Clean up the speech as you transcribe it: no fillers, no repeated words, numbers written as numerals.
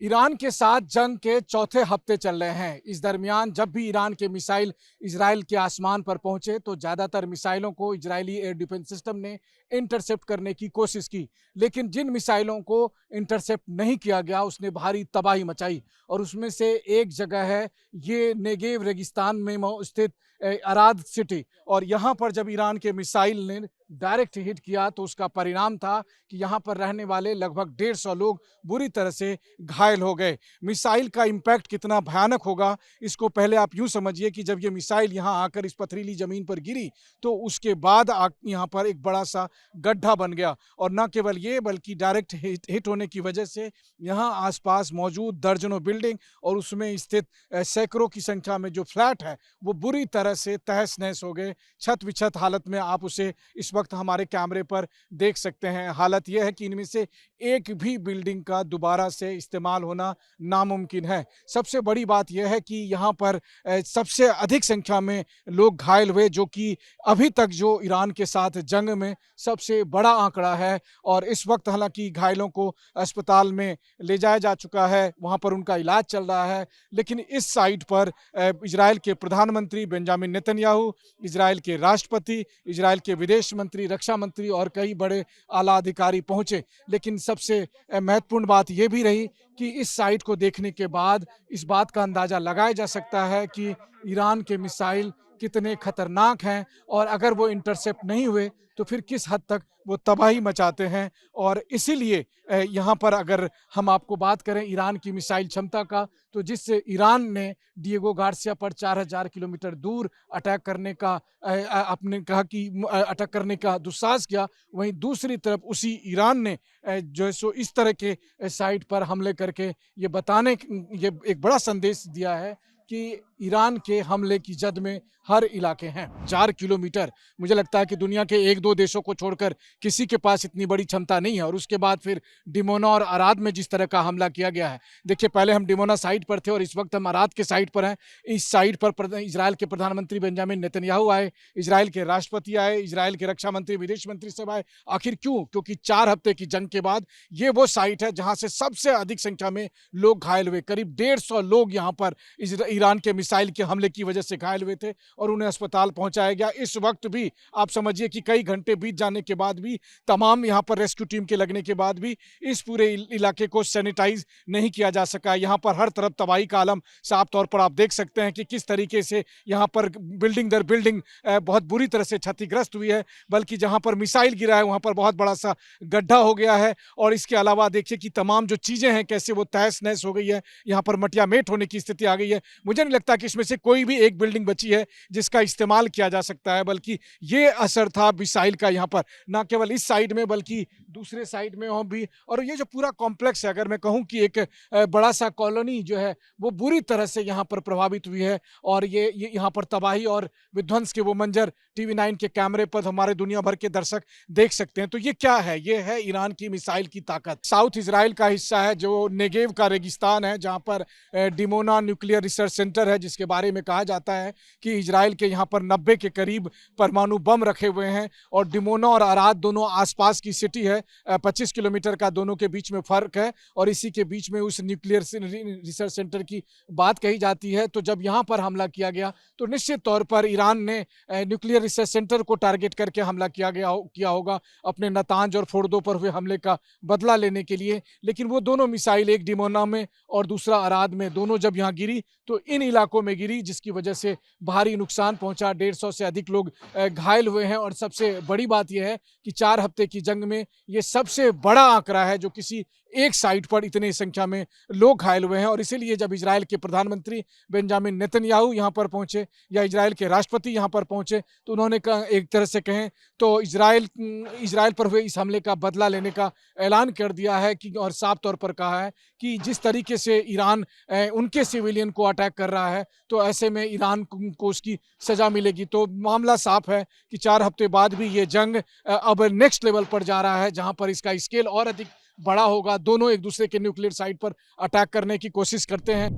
Iran के साथ जंग के चौथे हफ्ते चल रहे हैं। इस दरमियान जब भी ईरान के मिसाइल इजराइल के आसमान पर पहुंचे तो ज़्यादातर मिसाइलों को इजरायली एयर डिफेंस सिस्टम ने इंटरसेप्ट करने की कोशिश की, लेकिन जिन मिसाइलों को इंटरसेप्ट नहीं किया गया उसने भारी तबाही मचाई। और उसमें से एक जगह है ये नेगेव रेगिस्तान में स्थित अराद सिटी। और यहाँ पर जब ईरान के मिसाइल ने डायरेक्ट हिट किया तो उसका परिणाम था कि यहाँ पर रहने वाले लगभग 150 लोग बुरी तरह से घायल हो गए। मिसाइल का इम्पैक्ट कितना भयानक होगा इसको पहले आप यूं समझिए कि जब ये मिसाइल यहाँ आकर इस पथरीली जमीन पर गिरी तो उसके बाद यहाँ पर एक बड़ा सा गड्ढा बन गया। और न केवल ये बल्कि डायरेक्ट हिट होने की वजह से यहाँ आसपास मौजूद दर्जनों बिल्डिंग और उसमें स्थित सैकड़ों की संख्या में जो फ्लैट है वो बुरी तरह से तहस नहस हो गए। छत विछत हालत में आप उसे इस वक्त हमारे कैमरे पर देख सकते हैं। हालत यह है कि इनमें से एक भी बिल्डिंग का दोबारा से इस्तेमाल होना नामुमकिन है। सबसे बड़ी बात यह है कि यहाँ पर सबसे अधिक संख्या में लोग घायल हुए, जो कि अभी तक जो ईरान के साथ जंग में सबसे बड़ा आंकड़ा है। और इस वक्त हालांकि घायलों को अस्पताल में ले जाया जा चुका है, वहाँ पर उनका इलाज चल रहा है। लेकिन इस साइट पर इजराइल के प्रधानमंत्री बेंजामिन नेतन्याहू, इजराइल के राष्ट्रपति, इजराइल के विदेश मंत्री, रक्षा मंत्री और कई बड़े आला अधिकारी पहुंचे। लेकिन सबसे महत्वपूर्ण बात यह भी रही कि इस साइट को देखने के बाद इस बात का अंदाजा लगाया जा सकता है कि ईरान के मिसाइल कितने खतरनाक हैं और अगर वो इंटरसेप्ट नहीं हुए तो फिर किस हद तक वो तबाही मचाते हैं। और इसीलिए यहाँ पर अगर हम आपको बात करें ईरान की मिसाइल क्षमता का, तो जिससे ईरान ने डिएगो गार्सिया पर 4000 किलोमीटर दूर अटैक करने का आपने कहा कि अटैक करने का दुस्साहस किया, वहीं दूसरी तरफ उसी ईरान ने जो है सो इस तरह के साइट पर हमले करके ये बताने ये एक बड़ा संदेश दिया है कि ईरान के हमले की जद में हर इलाके हैं। 4 किलोमीटर, मुझे लगता है कि दुनिया के एक दो देशों को छोड़कर किसी के पास इतनी बड़ी क्षमता नहीं है। और उसके बाद फिर डिमोना और अराद में जिस तरह का हमला किया गया है, देखिए पहले हम डिमोना साइट पर थे और इस वक्त हम अराद के साइट पर हैं। इस साइट पर इजराइल के प्रधानमंत्री बेंजामिन नेतन्याहू आए, इजराइल के राष्ट्रपति आए, इजराइल के रक्षा मंत्री, विदेश मंत्री सब आए। आखिर क्यों? क्योंकि 4 हफ्ते की जंग के बाद ये वो साइट है जहां से सबसे अधिक संख्या में लोग घायल हुए। करीब 150 लोग यहाँ पर ईरान के मिसाइल के हमले की वजह से घायल हुए थे और उन्हें अस्पताल पहुंचाया गया। इस वक्त भी आप समझिए कि कई घंटे बीत जाने के बाद भी, तमाम यहां पर रेस्क्यू टीम के लगने के बाद भी इस पूरे इलाके को सैनिटाइज नहीं किया जा सका। यहां पर हर तरफ तबाही का आलम साफ तौर पर आप देख सकते हैं कि किस तरीके से यहां पर बिल्डिंग दर बिल्डिंग बहुत बुरी तरह से क्षतिग्रस्त हुई है। बल्कि जहां पर मिसाइल गिरा है वहां पर बहुत बड़ा सा गड्ढा हो गया है। और इसके अलावा देखिए कि तमाम जो चीजें हैं कैसे वो तहस नहस हो गई है, यहां पर मटियामेट होने की स्थिति आ गई है। मुझे नहीं लगता कि इसमें से कोई भी एक बिल्डिंग बची है जिसका इस्तेमाल किया जा सकता है, बल्कि ये असर था मिसाइल का यहाँ पर, ना केवल इस साइड में बल्कि दूसरे साइड में भी। और ये जो पूरा कॉम्प्लेक्स है, अगर मैं कहूँ कि एक बड़ा सा कॉलोनी जो है वो बुरी तरह से यहाँ पर प्रभावित हुई है। और ये यहाँ पर तबाही और विध्वंस के वो मंजर TV9 के कैमरे पर हमारे दुनिया भर के दर्शक देख सकते हैं। तो ये क्या है? ये है ईरान की मिसाइल की ताकत। साउथ इजराइल का हिस्सा है जो नेगेव का रेगिस्तान है, जहाँ पर डिमोना न्यूक्लियर रिसर्च सेंटर है, जिसके बारे में कहा जाता है कि इजराइल के यहाँ पर 90 के करीब परमाणु बम रखे हुए हैं। और डिमोना और अराद दोनों आसपास की सिटी है, 25 किलोमीटर का दोनों के बीच में फर्क है। और इसी के बीच में उस न्यूक्लियर रिसर्च सेंटर की बात कही जाती है। तो जब यहाँ पर हमला किया गया तो निश्चित तौर पर ईरान ने न्यूक्लियर रिसर्च सेंटर को टारगेट करके हमला किया होगा अपने नतांज और फोर्दो पर हुए हमले का बदला लेने के लिए। लेकिन वो दोनों मिसाइल, एक डिमोना में और दूसरा अराद में, दोनों जब यहाँ गिरी तो इन इलाकों में गिरी, जिसकी वजह से भारी नुकसान पहुंचा। 150 से अधिक लोग घायल हुए हैं। और सबसे बड़ी बात यह है कि 4 हफ्ते की जंग में ये सबसे बड़ा आंकड़ा है जो किसी एक साइट पर इतनी संख्या में लोग घायल हुए हैं। और इसीलिए जब इजराइल के प्रधानमंत्री बेंजामिन नेतन्याहू यहाँ पर पहुंचे या इजराइल के राष्ट्रपति यहाँ पर पहुंचे तो उन्होंने एक तरह से कहें तो इजराइल पर हुए इस हमले का बदला लेने का ऐलान कर दिया है कि, और साफ तौर पर कहा है कि जिस तरीके से ईरान उनके सिविलियन को अटैक कर रहा है तो ऐसे में ईरान को उसकी सजा मिलेगी। तो मामला साफ है कि 4 हफ्ते बाद भी ये जंग अब नेक्स्ट लेवल पर जा रहा है, जहां पर इसका स्केल और अधिक बड़ा होगा। दोनों एक दूसरे के न्यूक्लियर साइट पर अटैक करने की कोशिश करते हैं।